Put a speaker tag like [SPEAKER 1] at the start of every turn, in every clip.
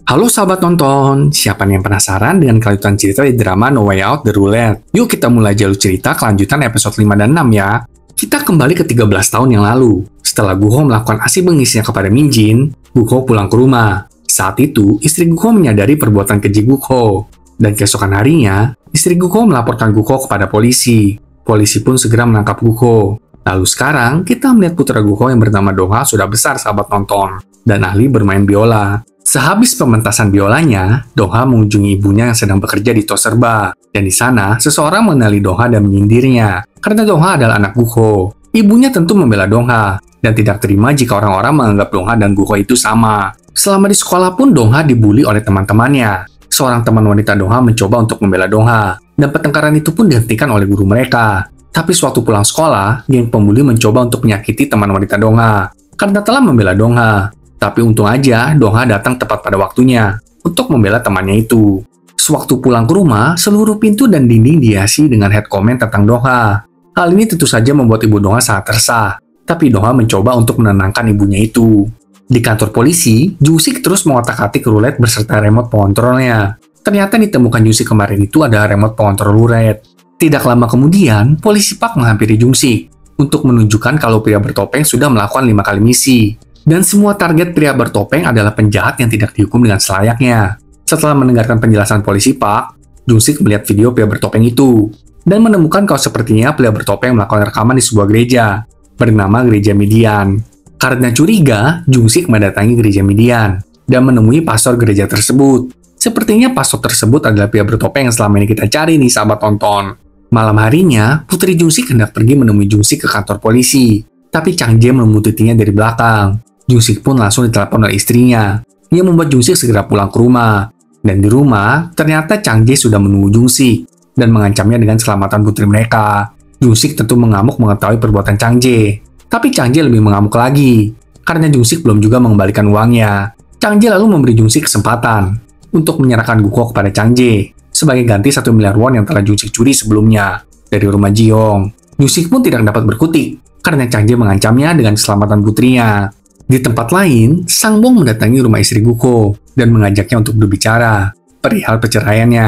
[SPEAKER 1] Halo sahabat nonton, siapa nih yang penasaran dengan kelanjutan cerita di drama No Way Out The Roulette? Yuk kita mulai jalur cerita kelanjutan episode 5 dan 6 ya. Kita kembali ke 13 tahun yang lalu. Setelah Guho melakukan aksi bengisnya kepada Minjin, Guho pulang ke rumah. Saat itu, istri Guho menyadari perbuatan keji Guho. Dan keesokan harinya, istri Guho melaporkan Guho kepada polisi. Polisi pun segera menangkap Guho. Lalu sekarang, kita melihat putra Guho yang bernama Dongha sudah besar sahabat nonton, dan ahli bermain biola. Sehabis pementasan biolanya, Dongha mengunjungi ibunya yang sedang bekerja di tos serba. Dan di sana, seseorang mengenali Dongha dan menyindirnya, karena Dongha adalah anak Guho. Ibunya tentu membela Dongha, dan tidak terima jika orang-orang menganggap Dongha dan Guho itu sama. Selama di sekolah pun Dongha dibully oleh teman-temannya. Seorang teman wanita Dongha mencoba untuk membela Dongha, dan pertengkaran itu pun dihentikan oleh guru mereka. Tapi suatu pulang sekolah, geng pembuli mencoba untuk menyakiti teman wanita Dongha, karena telah membela Dongha. Tapi untung aja, Dongha datang tepat pada waktunya untuk membela temannya itu. Sewaktu pulang ke rumah, seluruh pintu dan dinding dihiasi dengan head comment tentang Dongha. Hal ini tentu saja membuat ibu Dongha sangat resah. Tapi Dongha mencoba untuk menenangkan ibunya itu. Di kantor polisi, Jusik terus mengotak-atik roulette beserta remote pengontrolnya. Ternyata ditemukan Jusik kemarin itu ada remote pengontrol roulette. Tidak lama kemudian, polisi Pak menghampiri Jusik untuk menunjukkan kalau pria bertopeng sudah melakukan 5 kali misi. Dan semua target pria bertopeng adalah penjahat yang tidak dihukum dengan selayaknya. Setelah mendengarkan penjelasan polisi Pak, Jusik melihat video pria bertopeng itu, dan menemukan kalau sepertinya pria bertopeng melakukan rekaman di sebuah gereja, bernama Gereja Midian. Karena curiga, Jusik mendatangi Gereja Midian, dan menemui pastor gereja tersebut. Sepertinya pastor tersebut adalah pria bertopeng yang selama ini kita cari nih sahabat tonton. Malam harinya, putri Jusik hendak pergi menemui Jusik ke kantor polisi, tapi Chang Jae menuntutinya dari belakang. Jusik pun langsung ditelepon oleh istrinya, yang membuat Jusik segera pulang ke rumah. Dan di rumah, ternyata Chang Jae sudah menunggu Jusik, dan mengancamnya dengan keselamatan putri mereka. Jusik tentu mengamuk mengetahui perbuatan Chang Jae. Tapi Chang Jae lebih mengamuk lagi, karena Jusik belum juga mengembalikan uangnya. Chang Jae lalu memberi Jusik kesempatan untuk menyerahkan Guho kepada Chang Jae, sebagai ganti 1 miliar won yang telah Jusik curi sebelumnya dari rumah Jiong. Jusik pun tidak dapat berkutik, karena Chang Jae mengancamnya dengan keselamatan putrinya. Di tempat lain, Sang Bong mendatangi rumah istri Guho dan mengajaknya untuk berbicara perihal perceraiannya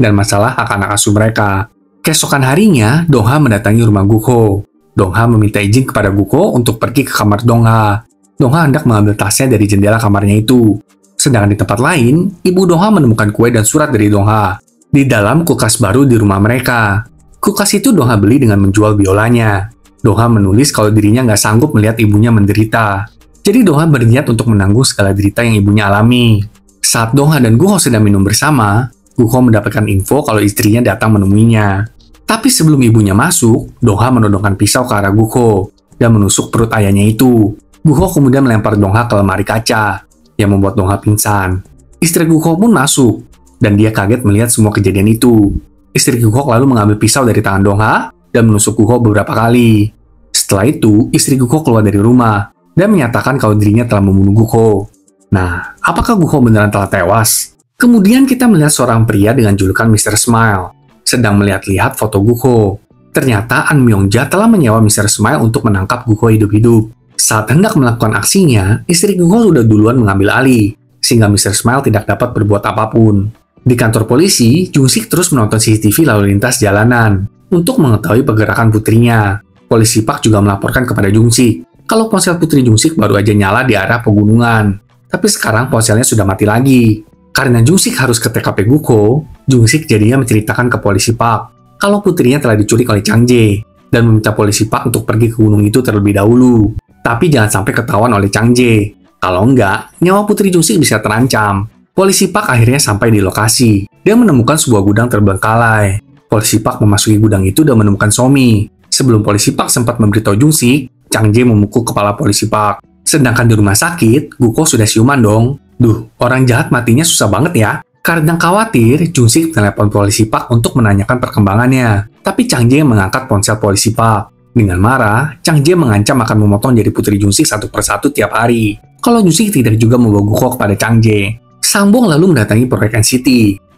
[SPEAKER 1] dan masalah hak anak asuh mereka. Keesokan harinya, Dongha mendatangi rumah Guho. Dongha meminta izin kepada Guho untuk pergi ke kamar Dongha. Dongha hendak mengambil tasnya dari jendela kamarnya itu. Sedangkan di tempat lain, ibu Dongha menemukan kue dan surat dari Dongha di dalam kulkas baru di rumah mereka. Kulkas itu Dongha beli dengan menjual biolanya. Dongha menulis kalau dirinya nggak sanggup melihat ibunya menderita. Jadi Dongha berniat untuk menanggung segala derita yang ibunya alami. Saat Dongha dan Guho sedang minum bersama, Guho mendapatkan info kalau istrinya datang menemuinya. Tapi sebelum ibunya masuk, Dongha menodongkan pisau ke arah Guho dan menusuk perut ayahnya itu. Guho kemudian melempar Dongha ke lemari kaca, yang membuat Dongha pingsan. Istri Guho pun masuk, dan dia kaget melihat semua kejadian itu. Istri Guho lalu mengambil pisau dari tangan Dongha dan menusuk Guho beberapa kali. Setelah itu, istri Guho keluar dari rumah dan menyatakan kalau dirinya telah membunuh Guho. Nah, apakah Guho beneran telah tewas? Kemudian kita melihat seorang pria dengan julukan Mr. Smile sedang melihat-lihat foto Guho. Ternyata An Myung-ja telah menyewa Mr. Smile untuk menangkap Guho hidup-hidup. Saat hendak melakukan aksinya, istri Guho sudah duluan mengambil alih, sehingga Mr. Smile tidak dapat berbuat apapun. Di kantor polisi, Jusik terus menonton CCTV lalu lintas jalanan untuk mengetahui pergerakan putrinya. Polisi Pak juga melaporkan kepada Jusik kalau ponsel putri Jusik baru aja nyala di arah pegunungan. Tapi sekarang ponselnya sudah mati lagi. Karena Jusik harus ke TKP Guho, Jusik jadinya menceritakan ke polisi Pak kalau putrinya telah diculik oleh Chang Jae dan meminta polisi Pak untuk pergi ke gunung itu terlebih dahulu. Tapi jangan sampai ketahuan oleh Chang Jae. Kalau enggak, nyawa putri Jusik bisa terancam. Polisi Pak akhirnya sampai di lokasi dan menemukan sebuah gudang terbengkalai. Polisi Pak memasuki gudang itu dan menemukan Somi. Sebelum polisi Pak sempat memberitahu Jusik, Chang Jae memukul kepala polisi Pak. Sedangkan di rumah sakit, Guho sudah siuman dong. Duh, orang jahat matinya susah banget ya. Karena khawatir, Jusik telepon polisi Pak untuk menanyakan perkembangannya. Tapi Chang Jae mengangkat ponsel polisi Pak. Dengan marah, Chang Jae mengancam akan memotong jari putri Jusik satu persatu tiap hari. Kalau Jusik tidak juga membawa Guho kepada Chang Jae. Sang Bong lalu mendatangi proyek NCT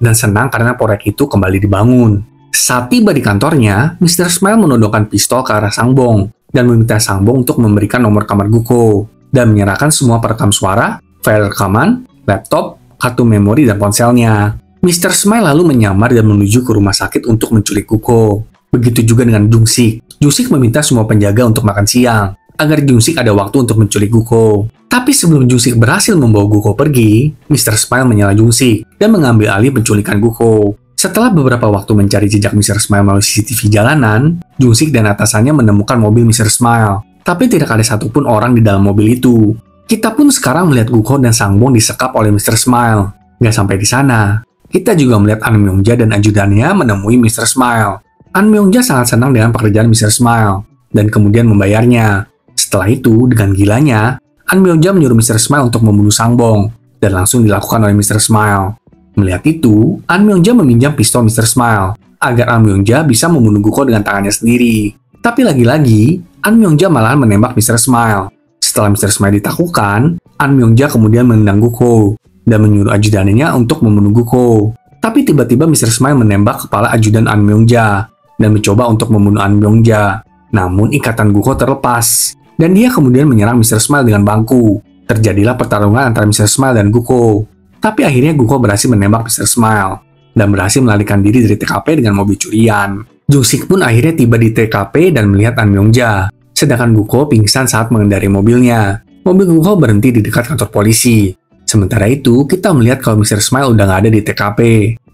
[SPEAKER 1] dan senang karena proyek itu kembali dibangun. Saat tiba di kantornya, Mr. Smile menodongkan pistol ke arah Sang Bong dan meminta Sang Bong untuk memberikan nomor kamar Guho dan menyerahkan semua perekam suara, file rekaman, laptop, kartu memori dan ponselnya. Mr. Smile lalu menyamar dan menuju ke rumah sakit untuk menculik Guko. Begitu juga dengan Jung-sik. Jung-sik meminta semua penjaga untuk makan siang, agar Jung-sik ada waktu untuk menculik Guko. Tapi sebelum Jung-sik berhasil membawa Guko pergi, Mr. Smile menyala Jung-sik dan mengambil alih penculikan Guko. Setelah beberapa waktu mencari jejak Mr. Smile melalui CCTV jalanan, Jung-sik dan atasannya menemukan mobil Mr. Smile. Tapi tidak ada satupun orang di dalam mobil itu. Kita pun sekarang melihat Guko dan Sangbong disekap oleh Mr. Smile. Gak sampai di sana. Kita juga melihat An Myung-ja dan ajudannya menemui Mr. Smile. An Myung-ja sangat senang dengan pekerjaan Mr. Smile, dan kemudian membayarnya. Setelah itu, dengan gilanya, An Myung-ja menyuruh Mr. Smile untuk membunuh Sangbong, dan langsung dilakukan oleh Mr. Smile. Melihat itu, An Myung-ja meminjam pistol Mr. Smile, agar An Myung-ja bisa membunuh Guko dengan tangannya sendiri. Tapi lagi-lagi, An Myung-ja malahan menembak Mr. Smile. Setelah Mr. Smile ditaklukkan, An Myung-ja kemudian menendang Guko, dan menyuruh ajudannya untuk membunuh Guko. Tapi tiba-tiba Mr. Smile menembak kepala ajudan An Myung-ja, dan mencoba untuk membunuh An Myung-ja. Namun ikatan Guko terlepas, dan dia kemudian menyerang Mr. Smile dengan bangku. Terjadilah pertarungan antara Mr. Smile dan Guko. Tapi akhirnya Guko berhasil menembak Mr. Smile dan berhasil melarikan diri dari TKP dengan mobil curian. Jung-sik pun akhirnya tiba di TKP dan melihat An Myung-ja, sedangkan Guko pingsan saat mengendarai mobilnya. Mobil Guko berhenti di dekat kantor polisi. Sementara itu, kita melihat kalau Mr. Smile udah nggak ada di TKP.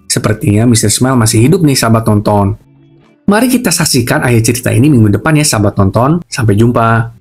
[SPEAKER 1] Sepertinya Mr. Smile masih hidup nih, sahabat tonton. Mari kita saksikan akhir cerita ini minggu depan ya, sahabat tonton. Sampai jumpa.